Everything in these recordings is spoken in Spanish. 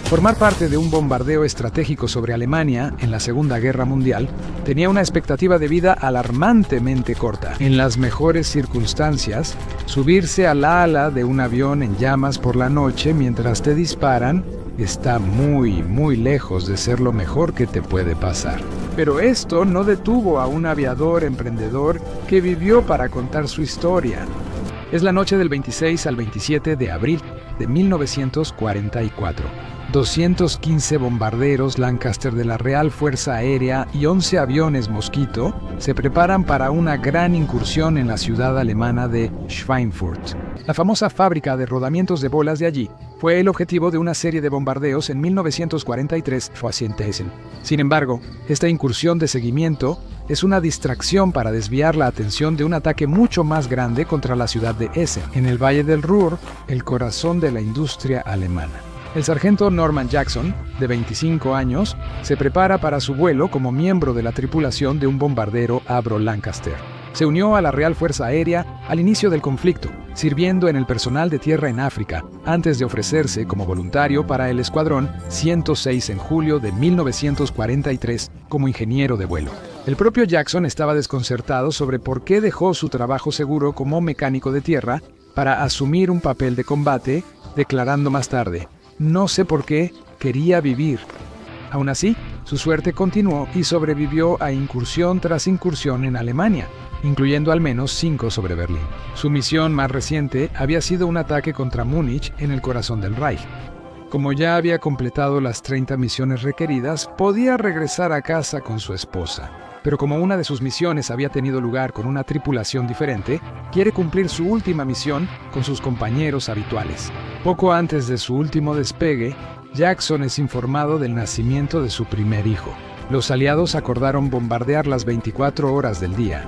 Formar parte de un bombardeo estratégico sobre Alemania en la Segunda Guerra Mundial tenía una expectativa de vida alarmantemente corta. En las mejores circunstancias, subirse al ala de un avión en llamas por la noche mientras te disparan está muy, muy lejos de ser lo mejor que te puede pasar. Pero esto no detuvo a un aviador emprendedor que vivió para contar su historia. Es la noche del 26 al 27 de abril de 1944. 215 bombarderos Lancaster de la Real Fuerza Aérea y 11 aviones Mosquito se preparan para una gran incursión en la ciudad alemana de Schweinfurt. La famosa fábrica de rodamientos de bolas de allí fue el objetivo de una serie de bombardeos en 1943. Sin embargo, esta incursión de seguimiento es una distracción para desviar la atención de un ataque mucho más grande contra la ciudad de Essen, en el Valle del Ruhr, el corazón de la industria alemana. El sargento Norman Jackson, de 25 años, se prepara para su vuelo como miembro de la tripulación de un bombardero Avro Lancaster. Se unió a la Real Fuerza Aérea al inicio del conflicto, sirviendo en el personal de tierra en África, antes de ofrecerse como voluntario para el Escuadrón 106 en julio de 1943 como ingeniero de vuelo. El propio Jackson estaba desconcertado sobre por qué dejó su trabajo seguro como mecánico de tierra para asumir un papel de combate, declarando más tarde: "No sé por qué, quería vivir". Aún así, su suerte continuó y sobrevivió a incursión tras incursión en Alemania, incluyendo al menos 5 sobre Berlín. Su misión más reciente había sido un ataque contra Múnich en el corazón del Reich. Como ya había completado las 30 misiones requeridas, podía regresar a casa con su esposa. Pero como una de sus misiones había tenido lugar con una tripulación diferente, quiere cumplir su última misión con sus compañeros habituales. Poco antes de su último despegue, Jackson es informado del nacimiento de su primer hijo. Los aliados acordaron bombardear las 24 horas del día.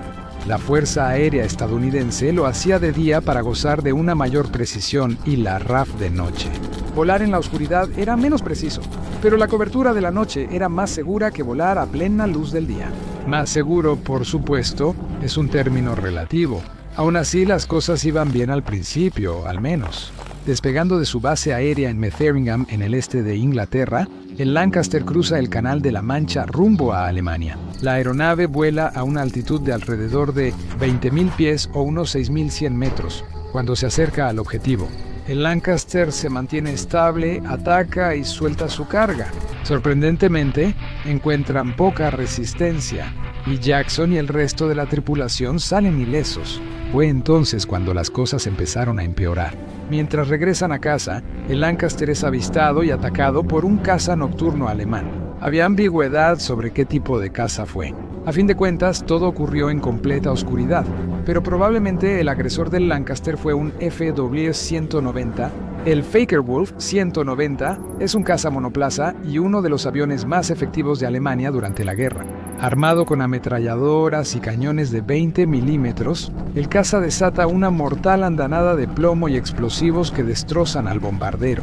La Fuerza Aérea estadounidense lo hacía de día para gozar de una mayor precisión y la RAF de noche. Volar en la oscuridad era menos preciso, pero la cobertura de la noche era más segura que volar a plena luz del día. Más seguro, por supuesto, es un término relativo. Aún así, las cosas iban bien al principio, al menos. Despegando de su base aérea en Metheringham, en el este de Inglaterra, el Lancaster cruza el Canal de la Mancha rumbo a Alemania. La aeronave vuela a una altitud de alrededor de 20.000 pies o unos 6.100 metros, cuando se acerca al objetivo. El Lancaster se mantiene estable, ataca y suelta su carga. Sorprendentemente, encuentran poca resistencia, y Jackson y el resto de la tripulación salen ilesos. Fue entonces cuando las cosas empezaron a empeorar. Mientras regresan a casa, el Lancaster es avistado y atacado por un caza nocturno alemán. Había ambigüedad sobre qué tipo de caza fue. A fin de cuentas, todo ocurrió en completa oscuridad, pero probablemente el agresor del Lancaster fue un FW-190. El Focke-Wulf 190 es un caza monoplaza y uno de los aviones más efectivos de Alemania durante la guerra. Armado con ametralladoras y cañones de 20 milímetros, el caza desata una mortal andanada de plomo y explosivos que destrozan al bombardero.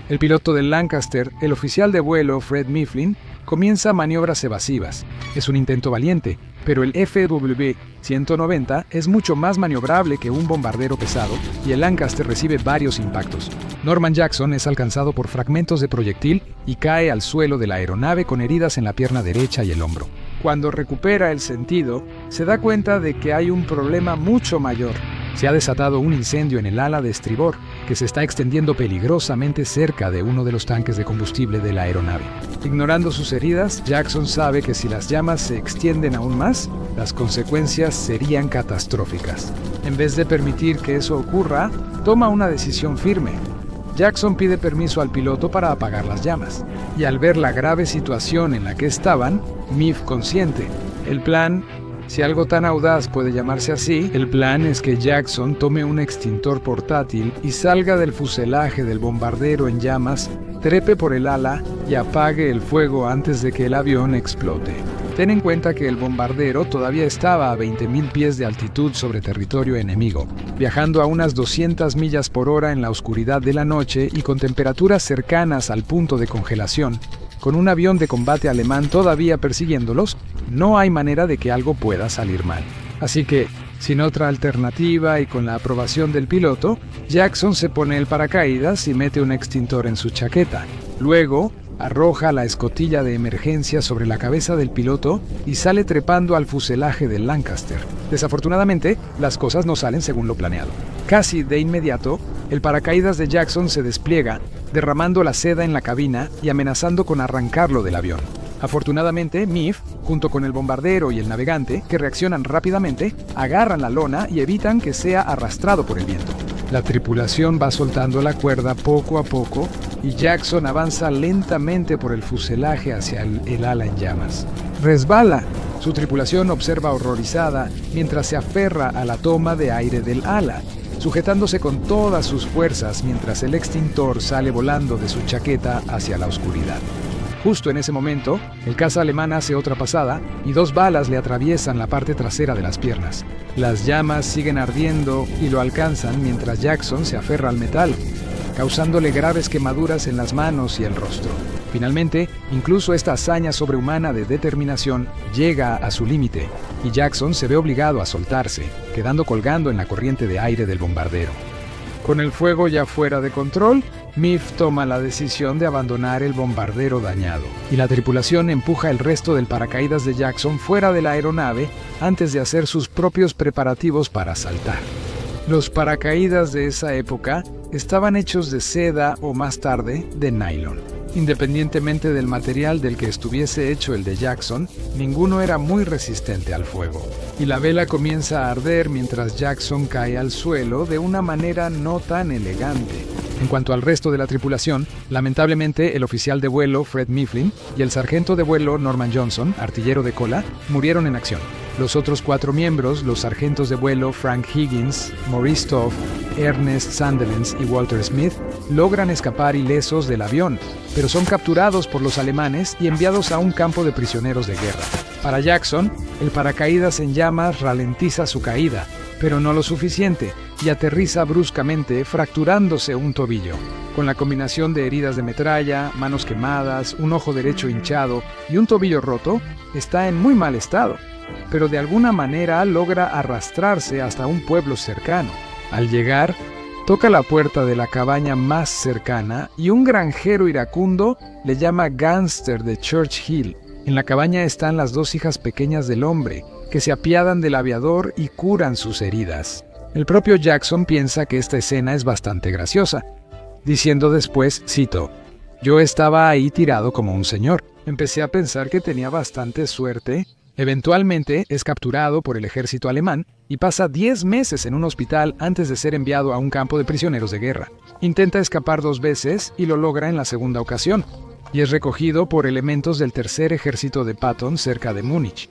El piloto del Lancaster, el oficial de vuelo Fred Mifflin, comienza maniobras evasivas. Es un intento valiente, pero el FW-190 es mucho más maniobrable que un bombardero pesado y el Lancaster recibe varios impactos. Norman Jackson es alcanzado por fragmentos de proyectil y cae al suelo de la aeronave con heridas en la pierna derecha y el hombro. Cuando recupera el sentido, se da cuenta de que hay un problema mucho mayor. Se ha desatado un incendio en el ala de estribor, que se está extendiendo peligrosamente cerca de uno de los tanques de combustible de la aeronave. Ignorando sus heridas, Jackson sabe que si las llamas se extienden aún más, las consecuencias serían catastróficas. En vez de permitir que eso ocurra, toma una decisión firme. Jackson pide permiso al piloto para apagar las llamas, y al ver la grave situación en la que estaban, Miff consiente. El plan, si algo tan audaz puede llamarse así, el plan es que Jackson tome un extintor portátil y salga del fuselaje del bombardero en llamas, trepe por el ala y apague el fuego antes de que el avión explote. Ten en cuenta que el bombardero todavía estaba a 20.000 pies de altitud sobre territorio enemigo, viajando a unas 200 millas por hora en la oscuridad de la noche y con temperaturas cercanas al punto de congelación. Con un avión de combate alemán todavía persiguiéndolos, no hay manera de que algo pueda salir mal. Así que, sin otra alternativa y con la aprobación del piloto, Jackson se pone el paracaídas y mete un extintor en su chaqueta. Luego, arroja la escotilla de emergencia sobre la cabeza del piloto y sale trepando al fuselaje del Lancaster. Desafortunadamente, las cosas no salen según lo planeado. Casi de inmediato, el paracaídas de Jackson se despliega, derramando la seda en la cabina y amenazando con arrancarlo del avión. Afortunadamente, Miff, junto con el bombardero y el navegante, que reaccionan rápidamente, agarran la lona y evitan que sea arrastrado por el viento. La tripulación va soltando la cuerda poco a poco y Jackson avanza lentamente por el fuselaje hacia el ala en llamas. ¡Resbala! Su tripulación observa horrorizada mientras se aferra a la toma de aire del ala, sujetándose con todas sus fuerzas mientras el extintor sale volando de su chaqueta hacia la oscuridad. Justo en ese momento, el caza alemán hace otra pasada y 2 balas le atraviesan la parte trasera de las piernas. Las llamas siguen ardiendo y lo alcanzan mientras Jackson se aferra al metal, causándole graves quemaduras en las manos y el rostro. Finalmente, incluso esta hazaña sobrehumana de determinación llega a su límite y Jackson se ve obligado a soltarse, quedando colgando en la corriente de aire del bombardero. Con el fuego ya fuera de control, Miff toma la decisión de abandonar el bombardero dañado, y la tripulación empuja el resto del paracaídas de Jackson fuera de la aeronave antes de hacer sus propios preparativos para saltar. Los paracaídas de esa época estaban hechos de seda o más tarde de nylon. Independientemente del material del que estuviese hecho el de Jackson, ninguno era muy resistente al fuego, y la vela comienza a arder mientras Jackson cae al suelo de una manera no tan elegante. En cuanto al resto de la tripulación, lamentablemente el oficial de vuelo Fred Mifflin y el sargento de vuelo Norman Johnson, artillero de cola, murieron en acción. Los otros 4 miembros, los sargentos de vuelo Frank Higgins, Maurice Toff, Ernest Sandilands y Walter Smith, logran escapar ilesos del avión, pero son capturados por los alemanes y enviados a un campo de prisioneros de guerra. Para Jackson, el paracaídas en llamas ralentiza su caída, pero no lo suficiente, y aterriza bruscamente, fracturándose un tobillo. Con la combinación de heridas de metralla, manos quemadas, un ojo derecho hinchado y un tobillo roto, está en muy mal estado, pero de alguna manera logra arrastrarse hasta un pueblo cercano. Al llegar, toca la puerta de la cabaña más cercana y un granjero iracundo le llama gángster de Church Hill. En la cabaña están las 2 hijas pequeñas del hombre, que se apiadan del aviador y curan sus heridas. El propio Jackson piensa que esta escena es bastante graciosa, diciendo después, cito, «Yo estaba ahí tirado como un señor. Empecé a pensar que tenía bastante suerte». Eventualmente es capturado por el ejército alemán y pasa 10 meses en un hospital antes de ser enviado a un campo de prisioneros de guerra. Intenta escapar 2 veces y lo logra en la segunda ocasión, y es recogido por elementos del tercer ejército de Patton cerca de Múnich.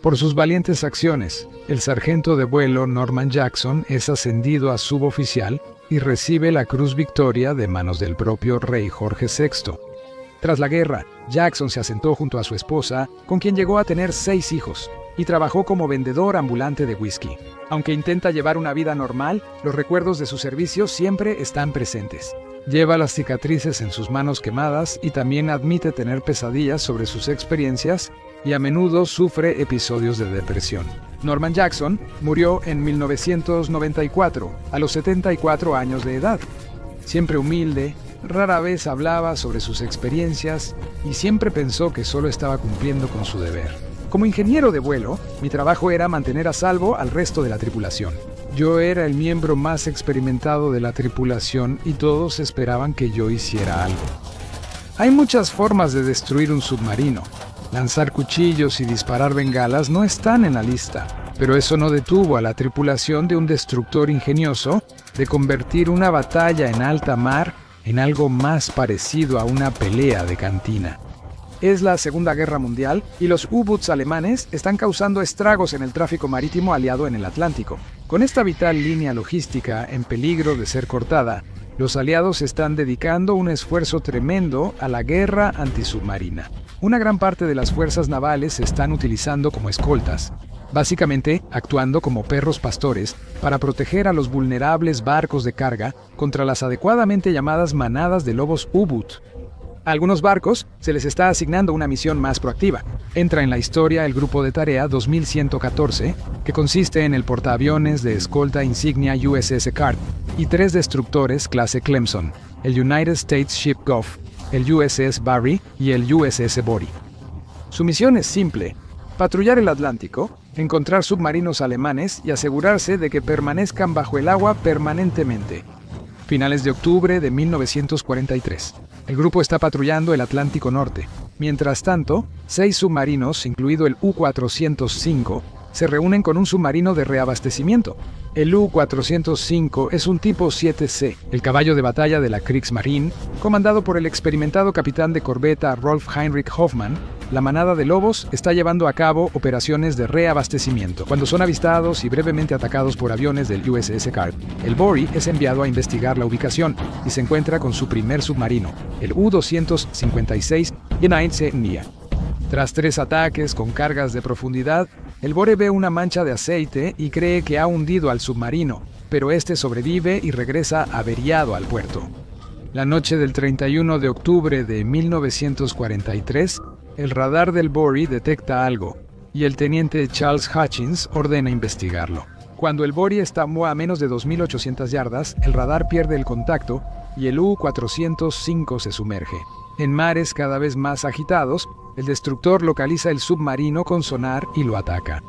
Por sus valientes acciones, el sargento de vuelo Norman Jackson es ascendido a suboficial y recibe la Cruz Victoria de manos del propio rey Jorge VI. Tras la guerra, Jackson se asentó junto a su esposa, con quien llegó a tener 6 hijos, y trabajó como vendedor ambulante de whisky. Aunque intenta llevar una vida normal, los recuerdos de su servicio siempre están presentes. Lleva las cicatrices en sus manos quemadas y también admite tener pesadillas sobre sus experiencias y a menudo sufre episodios de depresión. Norman Jackson murió en 1994, a los 74 años de edad. Siempre humilde, rara vez hablaba sobre sus experiencias y siempre pensó que solo estaba cumpliendo con su deber. Como ingeniero de vuelo, mi trabajo era mantener a salvo al resto de la tripulación. Yo era el miembro más experimentado de la tripulación y todos esperaban que yo hiciera algo. Hay muchas formas de destruir un submarino. Lanzar cuchillos y disparar bengalas no están en la lista, pero eso no detuvo a la tripulación de un destructor ingenioso de convertir una batalla en alta mar en algo más parecido a una pelea de cantina. Es la Segunda Guerra Mundial y los U-Boots alemanes están causando estragos en el tráfico marítimo aliado en el Atlántico. Con esta vital línea logística en peligro de ser cortada, los aliados están dedicando un esfuerzo tremendo a la guerra antisubmarina. Una gran parte de las fuerzas navales se están utilizando como escoltas, básicamente actuando como perros pastores para proteger a los vulnerables barcos de carga contra las adecuadamente llamadas manadas de lobos U-Boot. A algunos barcos se les está asignando una misión más proactiva. Entra en la historia el grupo de tarea 2114, que consiste en el portaaviones de escolta insignia USS Card y 3 destructores clase Clemson, el United States Ship Gulf, el USS Barry y el USS Bory. Su misión es simple: patrullar el Atlántico, encontrar submarinos alemanes y asegurarse de que permanezcan bajo el agua permanentemente. Finales de octubre de 1943. El grupo está patrullando el Atlántico Norte. Mientras tanto, 6 submarinos, incluido el U-405, se reúnen con un submarino de reabastecimiento. El U-405 es un tipo 7C, el caballo de batalla de la Kriegsmarine, comandado por el experimentado capitán de corbeta Rolf Heinrich Hoffmann. La manada de lobos está llevando a cabo operaciones de reabastecimiento. Cuando son avistados y brevemente atacados por aviones del USS Carl, el Bory es enviado a investigar la ubicación y se encuentra con su primer submarino, el U-256 Nia. Tras 3 ataques con cargas de profundidad, el Bory ve una mancha de aceite y cree que ha hundido al submarino, pero este sobrevive y regresa averiado al puerto. La noche del 31 de octubre de 1943, el radar del Bory detecta algo, y el teniente Charles Hutchins ordena investigarlo. Cuando el Bory está a menos de 2.800 yardas, el radar pierde el contacto y el U-405 se sumerge. En mares cada vez más agitados, el destructor localiza el submarino con sonar y lo ataca.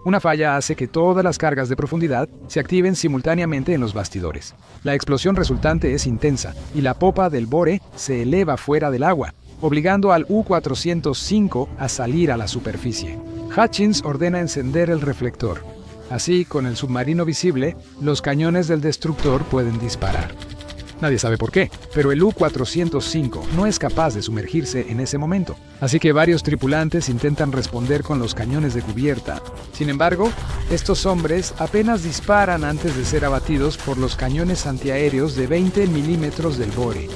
Una falla hace que todas las cargas de profundidad se activen simultáneamente en los bastidores. La explosión resultante es intensa y la popa del Bory se eleva fuera del agua, obligando al U-405 a salir a la superficie. Hutchins ordena encender el reflector. Así, con el submarino visible, los cañones del destructor pueden disparar. Nadie sabe por qué, pero el U-405 no es capaz de sumergirse en ese momento, así que varios tripulantes intentan responder con los cañones de cubierta. Sin embargo, estos hombres apenas disparan antes de ser abatidos por los cañones antiaéreos de 20 milímetros del Bory.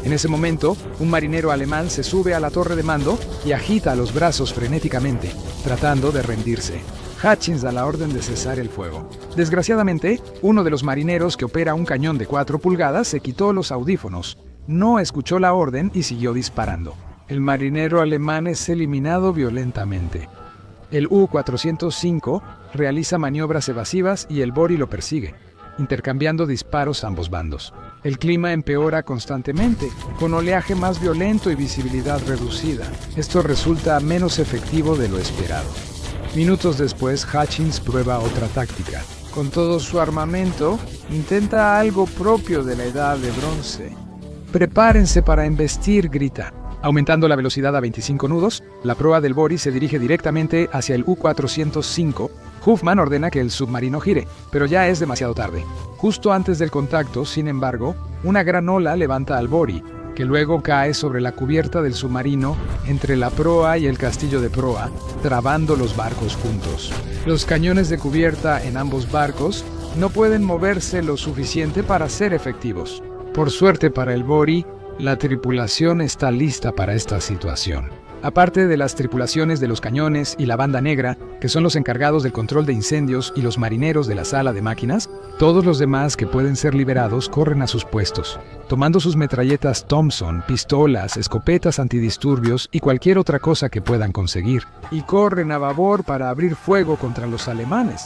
En ese momento, un marinero alemán se sube a la torre de mando y agita los brazos frenéticamente, tratando de rendirse. Hutchins da la orden de cesar el fuego. Desgraciadamente, uno de los marineros que opera un cañón de 4 pulgadas se quitó los audífonos, no escuchó la orden y siguió disparando. El marinero alemán es eliminado violentamente. El U-405 realiza maniobras evasivas y el Bory lo persigue, intercambiando disparos a ambos bandos. El clima empeora constantemente, con oleaje más violento y visibilidad reducida. Esto resulta menos efectivo de lo esperado. Minutos después, Hutchins prueba otra táctica. Con todo su armamento, intenta algo propio de la edad de bronce. «Prepárense para embestir», grita. Aumentando la velocidad a 25 nudos, la proa del Bory se dirige directamente hacia el U-405. Hoffmann ordena que el submarino gire, pero ya es demasiado tarde. Justo antes del contacto, sin embargo, una gran ola levanta al Bory, que luego cae sobre la cubierta del submarino entre la proa y el castillo de proa, trabando los barcos juntos. Los cañones de cubierta en ambos barcos no pueden moverse lo suficiente para ser efectivos. Por suerte para el Bory, la tripulación está lista para esta situación. Aparte de las tripulaciones de los cañones y la banda negra, que son los encargados del control de incendios y los marineros de la sala de máquinas, todos los demás que pueden ser liberados corren a sus puestos, tomando sus metralletas Thompson, pistolas, escopetas antidisturbios y cualquier otra cosa que puedan conseguir, y corren a babor para abrir fuego contra los alemanes.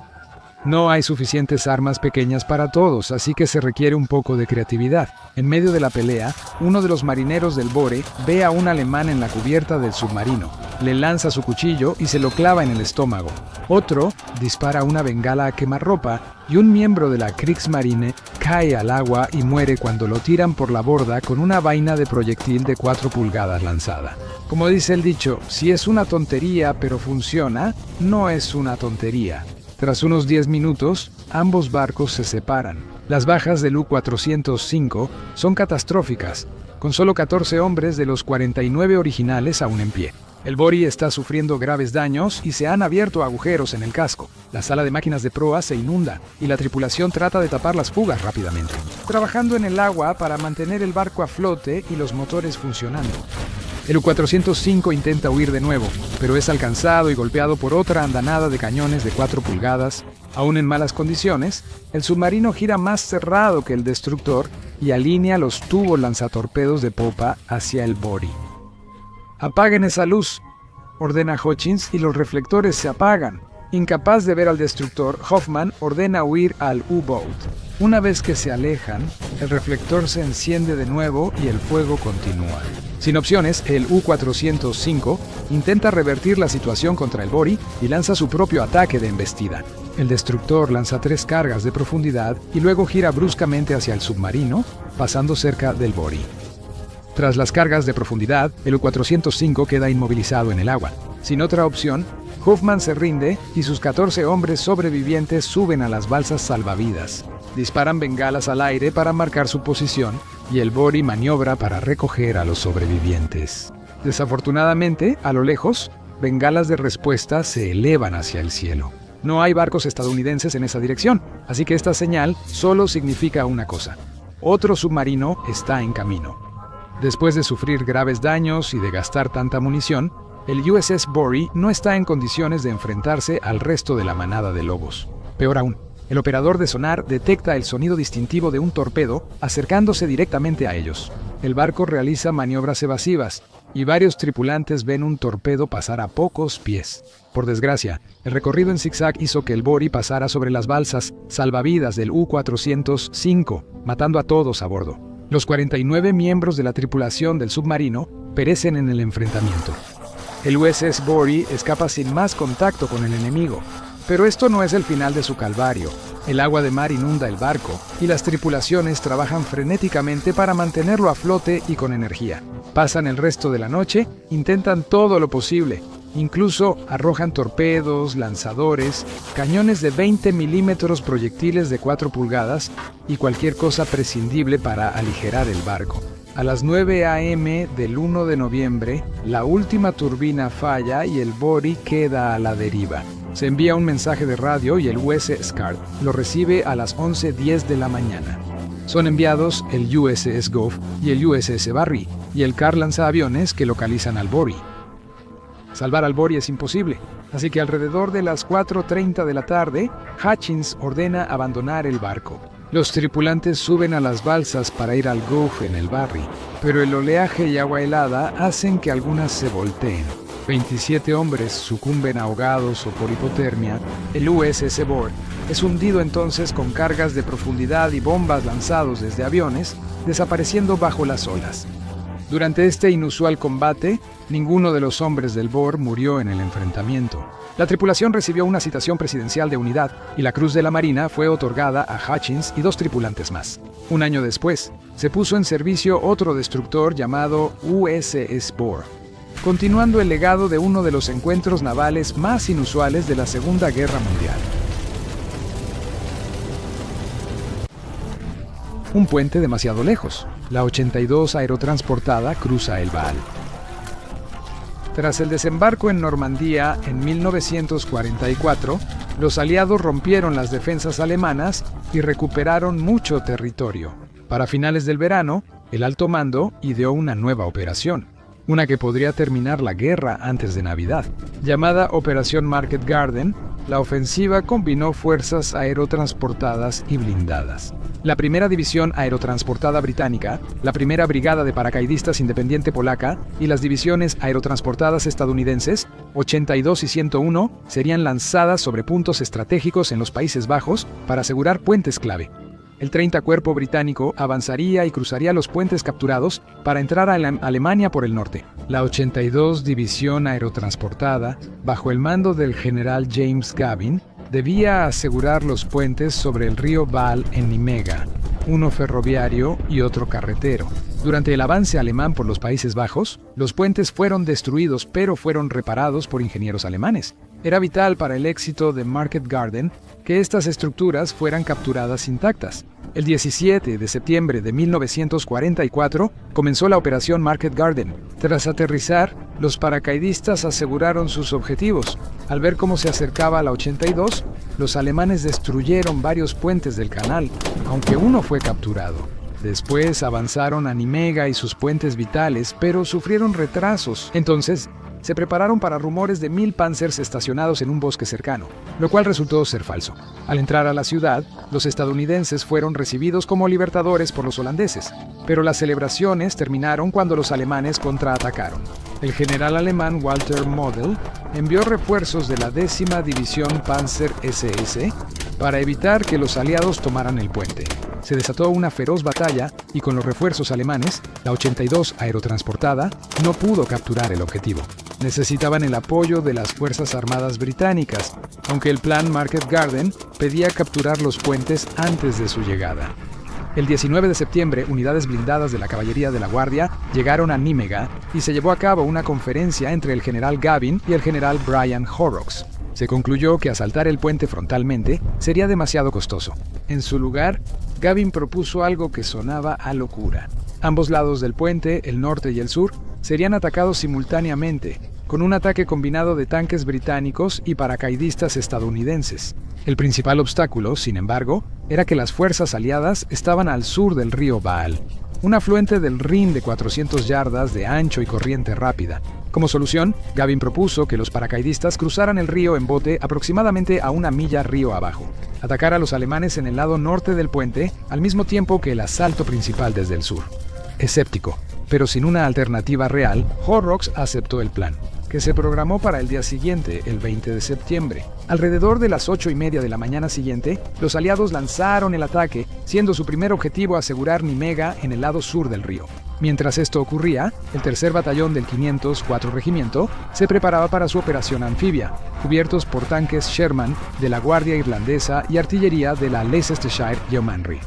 No hay suficientes armas pequeñas para todos, así que se requiere un poco de creatividad. En medio de la pelea, uno de los marineros del Bory ve a un alemán en la cubierta del submarino, le lanza su cuchillo y se lo clava en el estómago. Otro dispara una bengala a quemarropa y un miembro de la Kriegsmarine cae al agua y muere cuando lo tiran por la borda con una vaina de proyectil de 4 pulgadas lanzada. Como dice el dicho, si es una tontería pero funciona, no es una tontería. Tras unos 10 minutos, ambos barcos se separan. Las bajas del U-405 son catastróficas, con solo 14 hombres de los 49 originales aún en pie. El Bory está sufriendo graves daños y se han abierto agujeros en el casco. La sala de máquinas de proa se inunda y la tripulación trata de tapar las fugas rápidamente, trabajando en el agua para mantener el barco a flote y los motores funcionando. El U-405 intenta huir de nuevo, pero es alcanzado y golpeado por otra andanada de cañones de 4 pulgadas. Aún en malas condiciones, el submarino gira más cerrado que el destructor y alinea los tubos lanzatorpedos de popa hacia el Bory. «Apaguen esa luz», ordena Hutchins, y los reflectores se apagan. Incapaz de ver al destructor, Hoffmann ordena huir al U-Boat. Una vez que se alejan, el reflector se enciende de nuevo y el fuego continúa. Sin opciones, el U-405 intenta revertir la situación contra el Bori y lanza su propio ataque de embestida. El destructor lanza 3 cargas de profundidad y luego gira bruscamente hacia el submarino, pasando cerca del Bori. Tras las cargas de profundidad, el U-405 queda inmovilizado en el agua. Sin otra opción, Hoffman se rinde y sus 14 hombres sobrevivientes suben a las balsas salvavidas. Disparan bengalas al aire para marcar su posición y el Bori maniobra para recoger a los sobrevivientes. Desafortunadamente, a lo lejos, bengalas de respuesta se elevan hacia el cielo. No hay barcos estadounidenses en esa dirección, así que esta señal solo significa una cosa: otro submarino está en camino. Después de sufrir graves daños y de gastar tanta munición, el USS Bori no está en condiciones de enfrentarse al resto de la manada de lobos. Peor aún, el operador de sonar detecta el sonido distintivo de un torpedo acercándose directamente a ellos. El barco realiza maniobras evasivas y varios tripulantes ven un torpedo pasar a pocos pies. Por desgracia, el recorrido en zigzag hizo que el Bori pasara sobre las balsas salvavidas del U-405, matando a todos a bordo. Los 49 miembros de la tripulación del submarino perecen en el enfrentamiento. El USS Bori escapa sin más contacto con el enemigo, pero esto no es el final de su calvario. El agua de mar inunda el barco y las tripulaciones trabajan frenéticamente para mantenerlo a flote y con energía. Pasan el resto de la noche, intentan todo lo posible. Incluso arrojan torpedos, lanzadores, cañones de 20 milímetros, proyectiles de 4 pulgadas y cualquier cosa prescindible para aligerar el barco. A las 9 a.m. del 1 de noviembre, la última turbina falla y el Bori queda a la deriva. Se envía un mensaje de radio y el USS Scart lo recibe a las 11:10 de la mañana. Son enviados el USS Gulf y el USS Barry y el CAR lanzaaviones que localizan al Bori. Salvar al Bori es imposible, así que alrededor de las 4:30 de la tarde, Hutchins ordena abandonar el barco. Los tripulantes suben a las balsas para ir al Gulf en el Barry, pero el oleaje y agua helada hacen que algunas se volteen. 27 hombres sucumben ahogados o por hipotermia. El USS Bord es hundido entonces con cargas de profundidad y bombas lanzados desde aviones, desapareciendo bajo las olas. Durante este inusual combate, ninguno de los hombres del Bord murió en el enfrentamiento. La tripulación recibió una citación presidencial de unidad y la Cruz de la Marina fue otorgada a Hutchins y 2 tripulantes más. Un año después, se puso en servicio otro destructor llamado USS Bord, continuando el legado de uno de los encuentros navales más inusuales de la Segunda Guerra Mundial. Un puente demasiado lejos. La 82 aerotransportada cruza el Vaal. Tras el desembarco en Normandía en 1944, los aliados rompieron las defensas alemanas y recuperaron mucho territorio. Para finales del verano, el alto mando ideó una nueva operación, una que podría terminar la guerra antes de Navidad. Llamada Operación Market Garden, la ofensiva combinó fuerzas aerotransportadas y blindadas. La primera división aerotransportada británica, la primera brigada de paracaidistas independiente polaca y las divisiones aerotransportadas estadounidenses, 82 y 101, serían lanzadas sobre puntos estratégicos en los Países Bajos para asegurar puentes clave. El 30 Cuerpo británico avanzaría y cruzaría los puentes capturados para entrar a Alemania por el norte. La 82 División Aerotransportada, bajo el mando del general James Gavin, debía asegurar los puentes sobre el río Vaal en Nimega, uno ferroviario y otro carretero. Durante el avance alemán por los Países Bajos, los puentes fueron destruidos pero fueron reparados por ingenieros alemanes. Era vital para el éxito de Market Garden que estas estructuras fueran capturadas intactas. El 17 de septiembre de 1944 comenzó la Operación Market Garden. Tras aterrizar, los paracaidistas aseguraron sus objetivos. Al ver cómo se acercaba a la 82, los alemanes destruyeron varios puentes del canal, aunque uno fue capturado. Después avanzaron a Nimega y sus puentes vitales, pero sufrieron retrasos. Entonces, se prepararon para rumores de 1000 Panzers estacionados en un bosque cercano, lo cual resultó ser falso. Al entrar a la ciudad, los estadounidenses fueron recibidos como libertadores por los holandeses, pero las celebraciones terminaron cuando los alemanes contraatacaron. El general alemán Walter Model envió refuerzos de la 10ª División Panzer SS para evitar que los aliados tomaran el puente. Se desató una feroz batalla y con los refuerzos alemanes, la 82 aerotransportada no pudo capturar el objetivo. Necesitaban el apoyo de las Fuerzas Armadas británicas, aunque el plan Market Garden pedía capturar los puentes antes de su llegada. El 19 de septiembre, unidades blindadas de la Caballería de la Guardia llegaron a Nímega y se llevó a cabo una conferencia entre el general Gavin y el general Brian Horrocks. Se concluyó que asaltar el puente frontalmente sería demasiado costoso. En su lugar, Gavin propuso algo que sonaba a locura. Ambos lados del puente, el norte y el sur, serían atacados simultáneamente, con un ataque combinado de tanques británicos y paracaidistas estadounidenses. El principal obstáculo, sin embargo, era que las fuerzas aliadas estaban al sur del río Vaal, un afluente del Rin de 400 yardas de ancho y corriente rápida. Como solución, Gavin propuso que los paracaidistas cruzaran el río en bote aproximadamente a 1 milla río abajo, atacar a los alemanes en el lado norte del puente al mismo tiempo que el asalto principal desde el sur. Escéptico, pero sin una alternativa real, Horrocks aceptó el plan, que se programó para el día siguiente, el 20 de septiembre. Alrededor de las 8:30 de la mañana siguiente, los aliados lanzaron el ataque, siendo su primer objetivo asegurar Nímega en el lado sur del río. Mientras esto ocurría, el tercer batallón del 504 Regimiento se preparaba para su operación anfibia, cubiertos por tanques Sherman de la Guardia Irlandesa y artillería de la Leicestershire Yeomanry.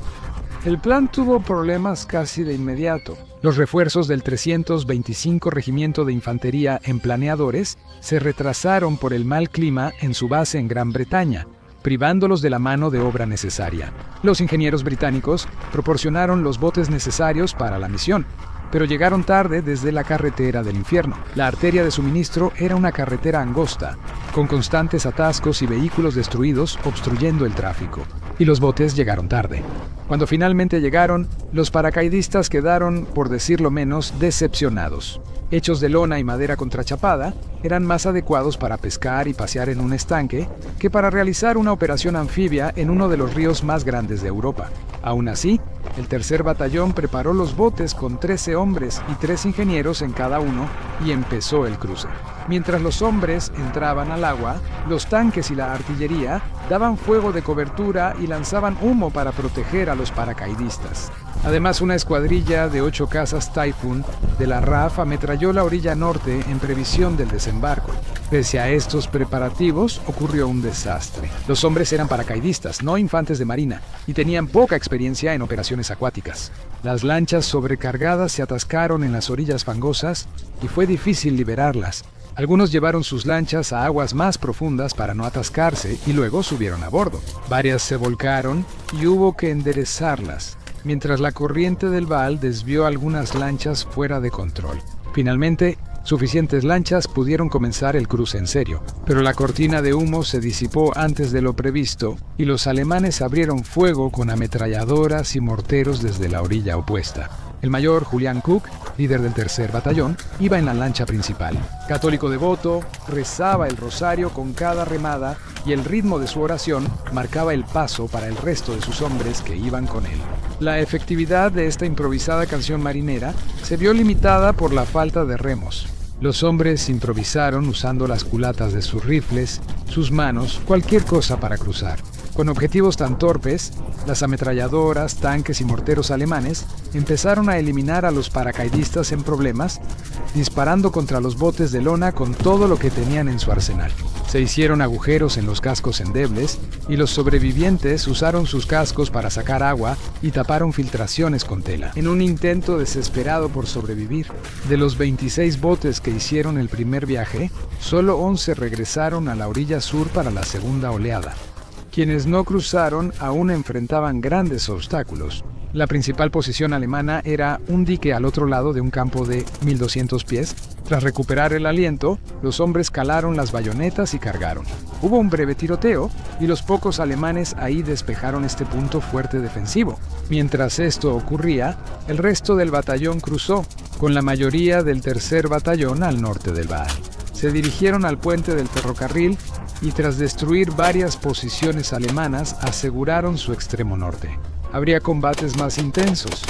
El plan tuvo problemas casi de inmediato. Los refuerzos del 325 Regimiento de Infantería en Planeadores se retrasaron por el mal clima en su base en Gran Bretaña, privándolos de la mano de obra necesaria. Los ingenieros británicos proporcionaron los botes necesarios para la misión, pero llegaron tarde desde la carretera del infierno. La arteria de suministro era una carretera angosta, con constantes atascos y vehículos destruidos obstruyendo el tráfico. Y los botes llegaron tarde. Cuando finalmente llegaron, los paracaidistas quedaron, por decirlo menos, decepcionados. Hechos de lona y madera contrachapada, eran más adecuados para pescar y pasear en un estanque que para realizar una operación anfibia en uno de los ríos más grandes de Europa. Aún así, el tercer batallón preparó los botes con 13 hombres y 3 ingenieros en cada uno y empezó el cruce. Mientras los hombres entraban al agua, los tanques y la artillería daban fuego de cobertura y lanzaban humo para proteger a los paracaidistas. Además, una escuadrilla de 8 cazas Typhoon de la RAF ametralló la orilla norte en previsión del desembarco. Pese a estos preparativos, ocurrió un desastre. Los hombres eran paracaidistas, no infantes de marina, y tenían poca experiencia en operaciones acuáticas. Las lanchas sobrecargadas se atascaron en las orillas fangosas y fue difícil liberarlas. Algunos llevaron sus lanchas a aguas más profundas para no atascarse y luego subieron a bordo. Varias se volcaron y hubo que enderezarlas, mientras la corriente del Vaal desvió algunas lanchas fuera de control. Finalmente, suficientes lanchas pudieron comenzar el cruce en serio, pero la cortina de humo se disipó antes de lo previsto y los alemanes abrieron fuego con ametralladoras y morteros desde la orilla opuesta. El mayor Julian Cook, líder del tercer batallón, iba en la lancha principal. Católico devoto, rezaba el rosario con cada remada y el ritmo de su oración marcaba el paso para el resto de sus hombres que iban con él. La efectividad de esta improvisada canción marinera se vio limitada por la falta de remos. Los hombres improvisaron usando las culatas de sus rifles, sus manos, cualquier cosa para cruzar. Con objetivos tan torpes, las ametralladoras, tanques y morteros alemanes empezaron a eliminar a los paracaidistas en problemas, disparando contra los botes de lona con todo lo que tenían en su arsenal. Se hicieron agujeros en los cascos endebles y los sobrevivientes usaron sus cascos para sacar agua y taparon filtraciones con tela, en un intento desesperado por sobrevivir. De los 26 botes que hicieron el primer viaje, solo 11 regresaron a la orilla sur para la segunda oleada. Quienes no cruzaron aún enfrentaban grandes obstáculos. La principal posición alemana era un dique al otro lado de un campo de 1200 pies. Tras recuperar el aliento, los hombres calaron las bayonetas y cargaron. Hubo un breve tiroteo y los pocos alemanes ahí despejaron este punto fuerte defensivo. Mientras esto ocurría, el resto del batallón cruzó, con la mayoría del tercer batallón al norte del Vaal. Se dirigieron al puente del ferrocarril y tras destruir varias posiciones alemanas aseguraron su extremo norte. Habría combates más intensos,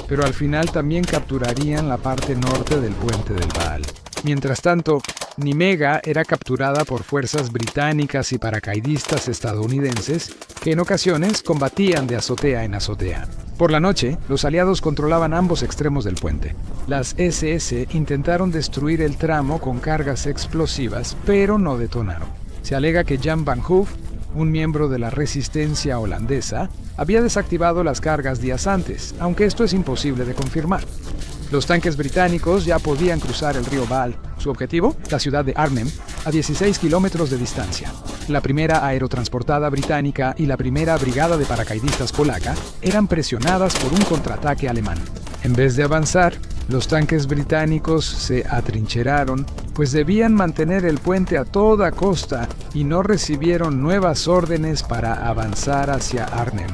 pero al final también capturarían la parte norte del puente del Vaal. Mientras tanto, Nimega era capturada por fuerzas británicas y paracaidistas estadounidenses que en ocasiones combatían de azotea en azotea. Por la noche, los aliados controlaban ambos extremos del puente. Las SS intentaron destruir el tramo con cargas explosivas, pero no detonaron. Se alega que Jan van Hoof, un miembro de la resistencia holandesa, había desactivado las cargas días antes, aunque esto es imposible de confirmar. Los tanques británicos ya podían cruzar el río Vaal. Su objetivo, la ciudad de Arnhem, a 16 kilómetros de distancia. La primera aerotransportada británica y la primera brigada de paracaidistas polaca eran presionadas por un contraataque alemán. En vez de avanzar, los tanques británicos se atrincheraron, pues debían mantener el puente a toda costa y no recibieron nuevas órdenes para avanzar hacia Arnhem.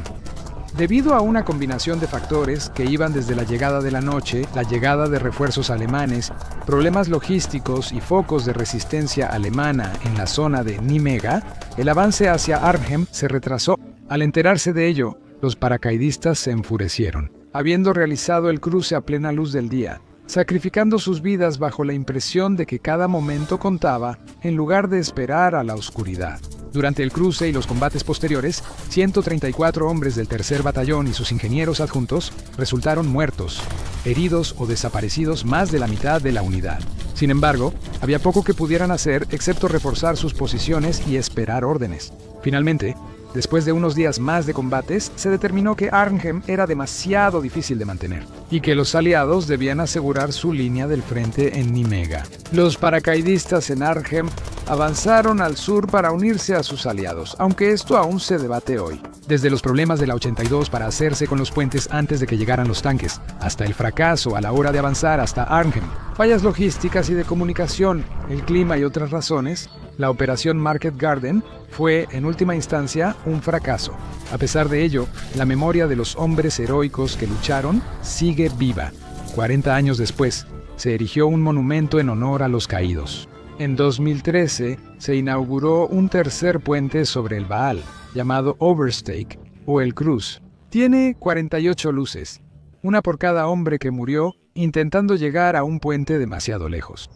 Debido a una combinación de factores que iban desde la llegada de la noche, la llegada de refuerzos alemanes, problemas logísticos y focos de resistencia alemana en la zona de Nimega, el avance hacia Arnhem se retrasó. Al enterarse de ello, los paracaidistas se enfurecieron, habiendo realizado el cruce a plena luz del día, sacrificando sus vidas bajo la impresión de que cada momento contaba en lugar de esperar a la oscuridad. Durante el cruce y los combates posteriores, 134 hombres del tercer batallón y sus ingenieros adjuntos resultaron muertos, heridos o desaparecidos más de la mitad de la unidad. Sin embargo, había poco que pudieran hacer excepto reforzar sus posiciones y esperar órdenes. Finalmente, después de unos días más de combates, se determinó que Arnhem era demasiado difícil de mantener y que los aliados debían asegurar su línea del frente en Nimega. Los paracaidistas en Arnhem avanzaron al sur para unirse a sus aliados, aunque esto aún se debate hoy. Desde los problemas de la 82 para hacerse con los puentes antes de que llegaran los tanques, hasta el fracaso a la hora de avanzar hasta Arnhem, fallas logísticas y de comunicación, el clima y otras razones, la operación Market Garden fue, en última instancia, un fracaso. A pesar de ello, la memoria de los hombres heroicos que lucharon sigue viva. 40 años después, se erigió un monumento en honor a los caídos. En 2013, se inauguró un tercer puente sobre el Vaal, llamado Oversteig, o el Cruz. Tiene 48 luces, una por cada hombre que murió intentando llegar a un puente demasiado lejos.